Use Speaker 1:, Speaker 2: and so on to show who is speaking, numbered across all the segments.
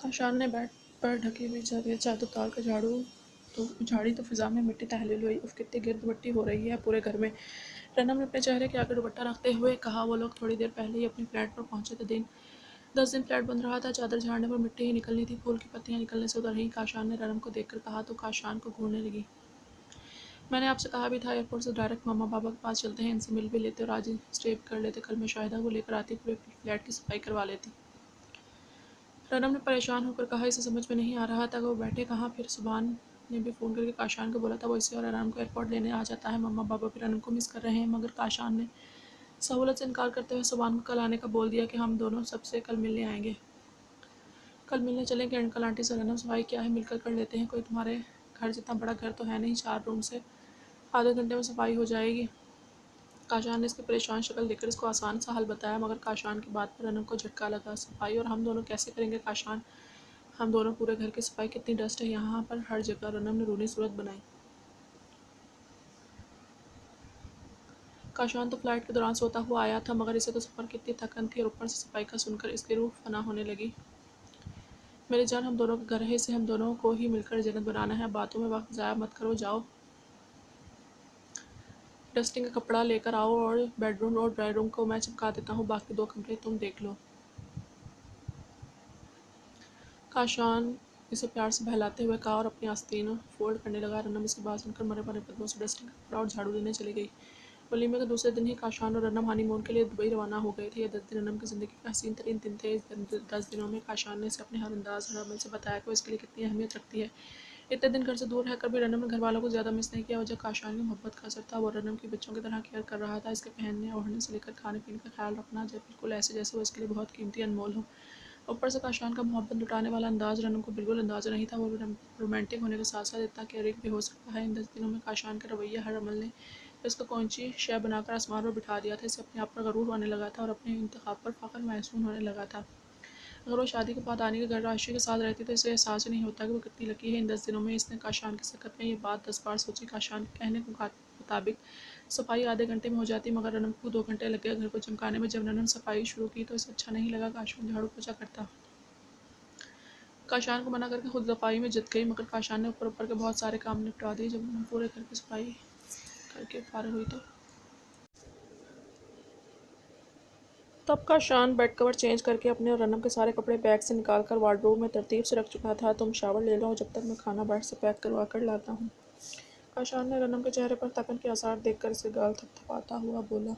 Speaker 1: काशान ने बेड पर ढकी हुई जगह चादर उतार कर झाड़ी तो फिजा में मिट्टी तहलील हुई। उफ, कितनी गिरद मिट्टी हो रही है पूरे घर में। रनम ने अपने चेहरे के आगे दुपट्टा रखते हुए कहा, वो लोग थोड़ी देर पहले ही अपने फ्लैट पर पहुंचे थे। 10 दिन फ्लैट बंद रहा था। चादर झाड़ने पर मिट्टी ही निकलनी थी, फूल की पत्तियां निकलने से उतर रही। काशान ने रनम को देखकर कहा तो काशान को घूरने लगी। मैंने आपसे कहा भी था, एयरपोर्ट से डायरेक्ट मम्मा पापा के पास चलते हैं, इनसे मिल भी लेते और आज ही स्टे कर लेते। कल मैं शाहिदा को लेकर आती, पूरे फ्लैट की सफाई करवा लेती। रनम ने परेशान होकर कहा, इसे समझ में नहीं आ रहा था कि वो बैठे कहाँ। फिर सुभान ने भी फ़ोन करके काशान को बोला था, वो इसे और रनम को एयरपोर्ट लेने आ जाता है। मम्मा पापा भी रनम को मिस कर रहे हैं। मगर काशान ने सहूलत से इनकार करते हुए सुभान को कल आने का बोल दिया कि हम दोनों सबसे कल मिलने आएंगे। कल मिलने चलेंगे अंकल आंटी से। रनम, सफाई क्या है, मिलकर कर लेते हैं। कोई तुम्हारे घर जितना बड़ा घर तो है नहीं, 4 रूम से आधे घंटे में सफाई हो जाएगी। काशान ने इसकी परेशान शक्ल देखकर इसको आसान सा हल बताया। मगर काशान की बात पर रनम को झटका लगा। सफाई और हम दोनों कैसे करेंगे काशान? हम दोनों पूरे घर की सफाई, कितनी डस्ट है यहाँ पर हर जगह। रनम ने रूनी सूरत बनाई। काशान तो फ्लाइट के दौरान सोता हुआ आया था, मगर इसे तो सफ़र की इतनी थकन थी और ऊपर से सफाई का सुनकर इसकी रूह फना होने लगी। मेरी जान, हम दोनों का घर है, इसे हम दोनों को ही मिलकर जन्नत बनाना है। बातों में वक्त ज़ाया मत करो, जाओ डस्टिंग का कपड़ा लेकर आओ और बेडरूम और ड्राई रूम को मैं चिपका देता हूँ, बाकी 2 कमरे तुम देख लो। काशान इसे प्यार से बहलाते हुए कहा और अपनी आस्तीन फोल्ड करने लगा। रनम इसकी बात सुनकर मरे मरे कदमों से डस्टिंग का कपड़ा और झाड़ू लेने चली गई। वलीमे के दूसरे दिन ही काशान और रनम हनीमून के लिए दुबई रवाना हो गए थे। ये 10 दिन रनम की ज़िंदगी का हसीन तरीन दिन थे। इस 10 दिनों में काशान ने इसे अपने हर अंदाज हर अमल से बताया कि वो इसके लिए कितनी अहमियत रखती है। इतने दिन घर से दूर रहकर भी रनम ने घर वालों को ज़्यादा मिस नहीं किया। वजह काशान की मोहब्बत का असर था। वो रनम की बच्चों की तरह केयर कर रहा था। इसके पहनने ओढ़ने से लेकर खाने पीने का ख्याल रखना, जब बिल्कुल ऐसे जैसे वो इसके लिए बहुत कीमती अनमोल हो। ऊपर से काशान का मोहब्बत लुटाने वाला अंदाज रनम को बिल्कुल अंदाजा नहीं था। वो रोमांटिक होने के साथ साथ इतना केयरिंग भी हो सकता है। इन 10 दिनों में काशान के रवैया हर अमल ने इसको कौनसी शय बनाकर आसमान पर बिठा दिया था। इसे अपने आप पर गरूर होने लगा था और अपने इंतखाब पर फ़ख्र महसूस होने लगा था। अगर वो शादी के बाद आने के घर राशि के साथ रहती तो इसे एहसास ही नहीं होता कि वो कितनी लकी है। इन 10 दिनों में इसने काशान के सकत में ये बात 10 बार सोची। काशान के कहने के मुताबिक सफाई आधे घंटे में हो जाती, मगर रनम को 2 घंटे लग गए घर को चमकाने में। जब रनम सफाई शुरू की तो इसे अच्छा नहीं लगा। काशान झाड़ू पोछा करता। काशान को मना करके खुद सफाई में जुट गई, मगर काशान ने ऊपर ऊपर के बहुत सारे काम निपटा दिए। जब रनम पूरे घर की सफाई करके फारिग हुई तो तब काशान बेड कवर चेंज करके अपने और रनम के सारे कपड़े बैग से निकाल कर वार्डरोब में तरतीब से रख चुका था। तुम शावर ले लो जब तक मैं खाना बाहर से पैक करवा कर लाता हूँ। काशान ने रनम के चेहरे पर थकन के आसार देखकर इसके गाल थपथपाता हुआ बोला,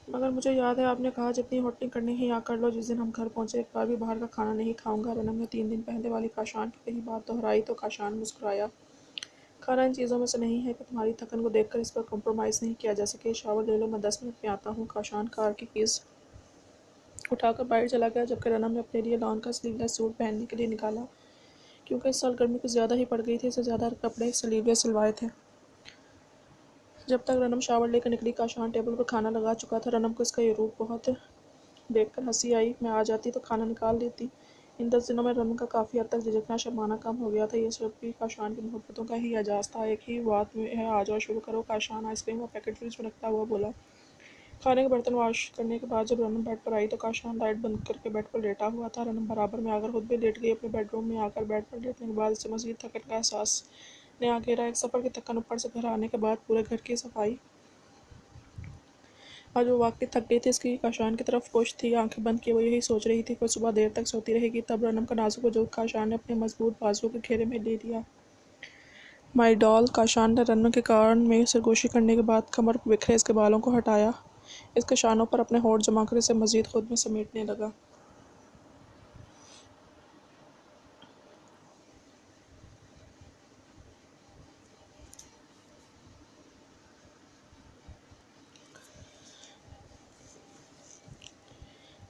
Speaker 1: मगर मुझे याद है आपने कहा जितनी होटलिंग करनी है यहाँ कर लो। जिस दिन हम घर पहुँचे एक बार भी बाहर का खाना नहीं खाऊंगा। रनम ने 3 दिन पहले वाली काशान की कही बात दोहराई तो काशान मुस्कुराया। खाना इन चीज़ों में से नहीं है कि तुम्हारी थकन को देखकर इस पर कॉम्प्रोमाइज़ नहीं किया जा सके। शावर ले लो, मैं 10 मिनट में आता हूँ। काशान कार की कीज़ उठाकर बाहर चला गया, जबकि रनम ने अपने लिए लॉन का स्लीवलेस सूट पहनने के लिए निकाला, क्योंकि इस साल गर्मी कुछ ज़्यादा ही पड़ गई थी। इससे ज़्यादा कपड़े स्लीवलेस सिलवाए थे। जब तक रनम शावर लेकर निकली, काशान टेबल पर खाना लगा चुका था। रनम को इसका ये रूप बहुत देखकर हंसी आई। मैं आ जाती तो खाना निकाल देती। इन 10 दिनों में रनम का काफ़ी हद तक झिझकना शर्माना कम हो गया था। ये सब भी काशान की मोहब्बतों का ही एजाज़ था। एक ही बात में है, आ जाओ शुरू करो। काशान आइसक्रीम का पैकेट फ्रिज में रखता हुआ बोला। खाने के बर्तन वॉश करने के बाद जब रनम बेड पर आई तो काशान लाइट बंद करके बेड पर लेटा हुआ था। रनम बराबर में आकर खुद भी लेट गई। अपने बेडरूम में आकर बेड पर लेटने के बाद इसे मज़ीद थकन का एहसास ने आ घेरा। एक सफ़र की थकन, ऊपर से घर आने के बाद पूरे घर की सफाई। आज वो वाकई थक गई थी। इसकी काशान की तरफ पुश थी, आंखें बंद किए वो यही सोच रही थी कि सुबह देर तक सोती रहेगी। तब रनम का नाजुक वजूद काशान ने अपने मजबूत बाजुओं के घेरे में ले लिया। माई डॉल, काशान ने रनम के कान में सरगोशी करने के बाद कमर पर बिखरे इसके बालों को हटाया। इसके शानों पर अपने होंठ जमा कर इसे मजीद खुद में समेटने लगा।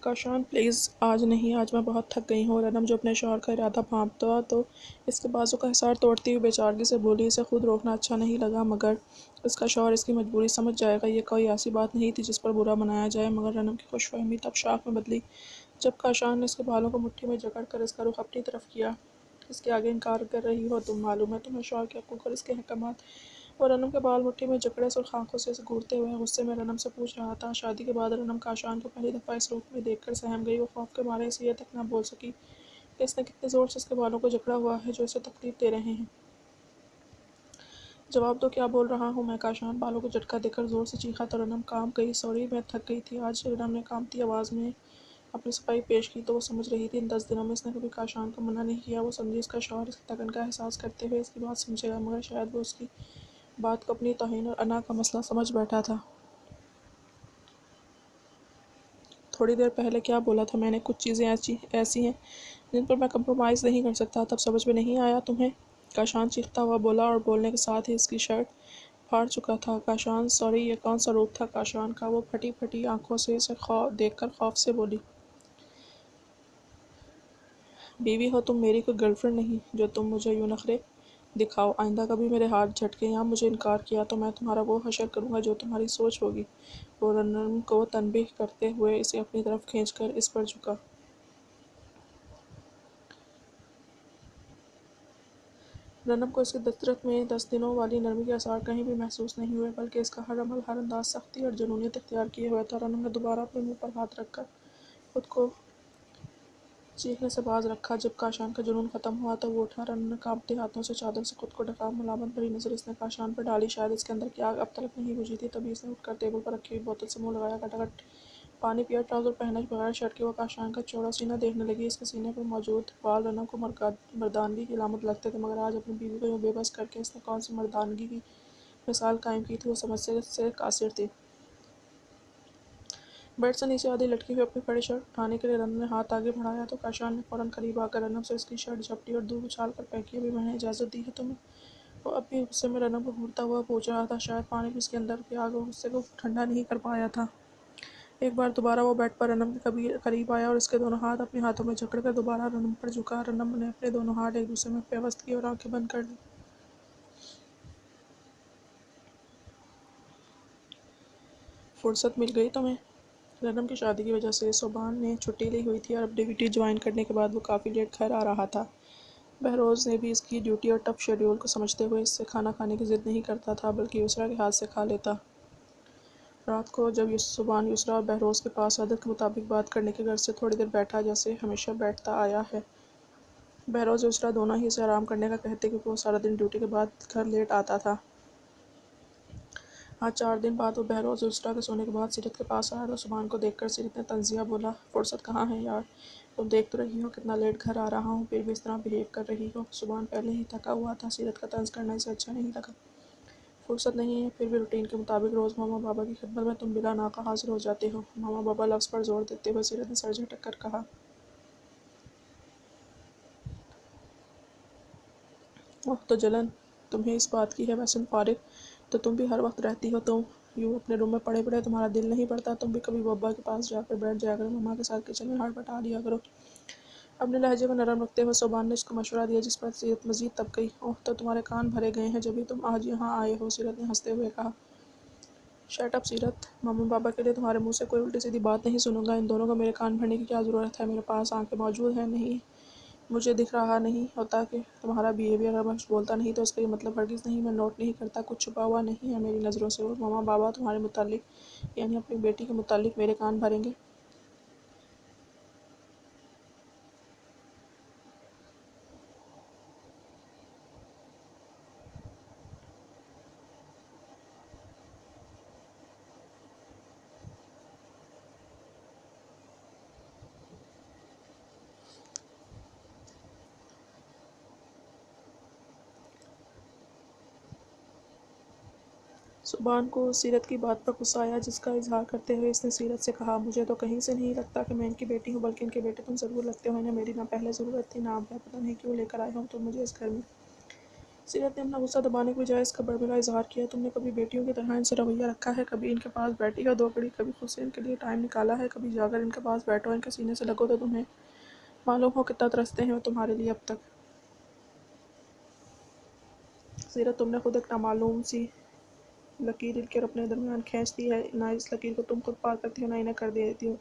Speaker 1: काशान प्लीज़ आज नहीं, आज मैं बहुत थक गई हूँ। रनम जो अपने शौहर का इरादा भांपता तो इसके बाजू का हिसार तोड़ती हुई बेचारगी से बोली। इसे खुद रोकना अच्छा नहीं लगा, मगर इसका शौहर इसकी मजबूरी समझ जाएगा, ये कोई ऐसी बात नहीं थी जिस पर बुरा मनाया जाए। मगर रनम की खुशफहमी तब शाख में बदली जब काशान ने इसके बालों को मुट्ठी में जकड़ कर इसका रुख अपनी तरफ किया। इसके आगे इनकार कर रही हो तुम, मालूम है तुम्हें शौहर के हकूक़ और इसके अहकामात वो रनम के बाल मुट्ठी में जकड़े सुर्ख आंखों से घूरते हुए गुस्से में रनम से पूछ रहा था। शादी के बाद रनम काशान को पहली दफ़ा इस रूप में देखकर सहम गई। वो खौफ के मारे इसे ये तक न बोल सकी कि इसने कितने ज़ोर से इसके बालों को जकड़ा हुआ है जो इसे तकलीफ दे रहे हैं। जवाब दो, क्या बोल रहा हूँ मैं? काशान बालों को झटका देकर ज़ोर से चीखा तो रनम कांप गई। सॉरी, मैं थक गई थी। आज रनम ने कांपती आवाज़ में अपनी सफाई पेश की तो वो समझ रही थी इन 10 दिनों में इसने कभी काशान को मना नहीं किया। वो समझी इसका शौहर इसकी थकन का एहसास करते हुए इसकी बात समझेगा, मगर शायद वो उसकी बात को अपनी तौहीन और अना का मसला समझ बैठा था। थोड़ी देर पहले क्या बोला था मैंने? कुछ चीज़ें ऐसी हैं जिन पर मैं कंप्रोमाइज़ नहीं कर सकता। तब समझ में नहीं आया तुम्हें? काशान चीखता हुआ बोला और बोलने के साथ ही इसकी शर्ट फाड़ चुका था। काशान, सॉरी, ये कौन सा रूप था काशान का? वो फटी फटी आंखों से इसे देखकर खौफ से बोली। बीवी हो तुम मेरी, कोई गर्लफ्रेंड नहीं जो तुम मुझे यूँ नखरे दिखाओ। आइंदा कभी मेरे हाथ झटके या मुझे इनकार किया तो मैं तुम्हारा वो हशर करूँगा जो तुम्हारी सोच होगी। वो रनम को तनबीह करते हुए इसे अपनी तरफ खींचकर इस पर झुका। रनम को इसकी फितरत में 10 दिनों वाली नरमी के आसार कहीं भी महसूस नहीं हुए, बल्कि इसका हर अमल हर अंदाज सख्ती और जुनूनियत इख्तियार किए हुआ था। रनम ने दोबारा अपने मुंह पर हाथ रखकर खुद को चीखने से बाज रखा। जब काशान का जुनून ख़त्म हुआ तो वो उठा। रनम ने कांपते हाथों से चादर से खुद को ढका। मुलामत भरी नज़र इसने काशान पर डाली। शायद इसके अंदर की आग अब तक नहीं बुझी थी। तभी इसने उठकर टेबल पर रखी हुई बोतल से मुँह लगाया, खटाखट पानी पिया। ट्राउज़र पहने बगैर शर्ट के वो काशान का चौड़ा सीना देखने लगी। इसके सीने पर मौजूद बाल रनम को मर्दानगी की अलामत लगते थे, मगर आज अपनी बीवी को यूँ बेबस करके इसने कौन सी मर्दानगी की मिसाल कायम की थी, वो समझ से कासिर थी। बेड से नीचे आधी लटकी हुई अपनी फटी शर्ट उठाने के लिए रनम ने हाथ आगे बढ़ाया तो काशान ने फ़ौरन करीब आकर रनम से उसकी शर्ट झपटी और दूर उछाल कर फेंकी। अभी मैंने इजाज़त दी है तुम्हें? वो अब भी गुस्से में रनम को घूरता हुआ पूछ रहा था। शायद पानी भी इसके अंदर की आग और गुस्से को ठंडा नहीं कर पाया था। एक बार दोबारा वो बेड पर रनम के करीब आया और इसके दोनों हाथ अपने हाथों में जकड़कर दोबारा रनम पर झुका। रनम ने अपने दोनों हाथ एक दूसरे में पेवस्त किए और आंखें बंद कर ली। फुर्सत मिल गई तुम्हें? रनम की शादी की वजह से सोबान ने छुट्टी ली हुई थी और अब ड्यूटी ज्वाइन करने के बाद वो काफ़ी लेट घर आ रहा था। बहरोज़ ने भी इसकी ड्यूटी और टफ शेड्यूल को समझते हुए इससे खाना खाने की ज़िद नहीं करता था, बल्कि युसरा के हाथ से खा लेता। रात को जब सुबान युसरा और बहरोज़ के पास आदत के मुताबिक बात करने के घर से थोड़ी देर बैठा, जैसे हमेशा बैठता आया है। बहरोज़ युसरा दोनों ही इसे आराम करने का कहते, क्योंकि वो सारा दिन ड्यूटी के बाद घर लेट आता था। आज 4 दिन बाद वो बहरोज़ युसरा के सोने के बाद सीरत के पास आया तो सुबान को देखकर सीरत ने तंज़िया बोला, फुर्सत कहाँ है यार, तुम देख तो रही हो कितना लेट घर आ रहा हूँ, फिर भी इस तरह बिहेव कर रही हो। सुबान पहले ही थका हुआ था। सीरत का तंज़ करना इसे अच्छा नहीं लगा। फुर्सत नहीं है, फिर भी रूटीन के मुताबिक रोज़ मामा बाबा की खिदमत में तुम बिला नाका हाजिर हो जाते हो। मामा बाबा लफ्ज़ पर जोर देते हुए सीरत ने सर झटक कर कहा। ओह तो जलन तुम्हें इस बात की है? वैसे फारिग तो तुम भी हर वक्त रहती हो, तुम यूँ अपने रूम में पड़े पड़े तुम्हारा दिल नहीं पड़ता? तुम भी कभी बाबा के पास जाकर बैठ जाया करो, मम्मा के साथ किचन में हाथ बटा लिया करो। अपने लहजे को नरम रखते हुए सोबान ने उसको मशवरा दिया, जिस पर सीरत मज़ीद तब गई। ओह तो तुम्हारे कान भरे गए हैं, जब भी तुम आज यहाँ आए हो, सीरत ने हंसते हुए कहा। शट अप सीरत, मम्मी पापा के लिए तुम्हारे मुंह से कोई उल्टी सीधी बात नहीं सुनूंगा। इन दोनों को मेरे कान भरने की क्या ज़रूरत है? मेरे पास आंखें मौजूद हैं, नहीं मुझे दिख रहा नहीं होता कि तुम्हारा बिहेवियर अगर मैं बोलता नहीं तो इसका ये मतलब हरगिज़ नहीं मैं नोट नहीं करता। कुछ छुपा हुआ नहीं है मेरी नज़रों से। और मामा बाबा तुम्हारे मुतालिक, यानी अपनी बेटी के मुतालिक मेरे कान भरेंगे? सुबान को सीरत की बात पर गुस्सा आया, जिसका इजहार करते हुए इसने सीरत से कहा, मुझे तो कहीं से नहीं लगता कि मैं इनकी बेटी हूँ, बल्कि इनके बेटे तुम ज़रूर लगते हो। इन्हें मेरी ना पहले ज़रूरत थी ना अब है। पता नहीं क्यों लेकर आए हो तुम मुझे इस घर में। सीरत ने अपना गुस्सा दबाने के बजाय इसका बड़बड़ा इजहार किया। तुमने कभी बेटियों की तरह इनसे रवैया रखा है? कभी इनके पास बैठी हो 2 घड़ी, कभी खुद से इनके लिए टाइम निकाला है? कभी जाकर इनके पास बैठो, इनके सीने से लगो तो तुम्हें मालूम हो कितना तरसते हैं वो तुम्हारे लिए अब तक। सीरत, तुमने खुद एक नामालूम सी लकीर इनके और अपने दरमियान खींच दी है। ना इस लकीर को तुम खुद पार करती हो, ना इन्हें कर देती हो,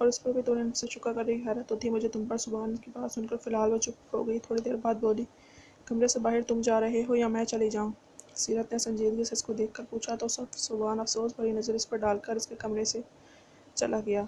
Speaker 1: और इस पर भी तुम्हें मुझसे चुका कर रही हैरत होती है मुझे तुम पर। सुबह की बात सुनकर फ़िलहाल वो चुप हो गई। थोड़ी देर बाद बोली, कमरे से बाहर तुम जा रहे हो या मैं चली जाऊँ? सीरत ने संजीदगी से इसको देखकर पूछा तो सब सुबहान अफसोस भरी नज़र इस पर डालकर इसके कमरे से चला गया।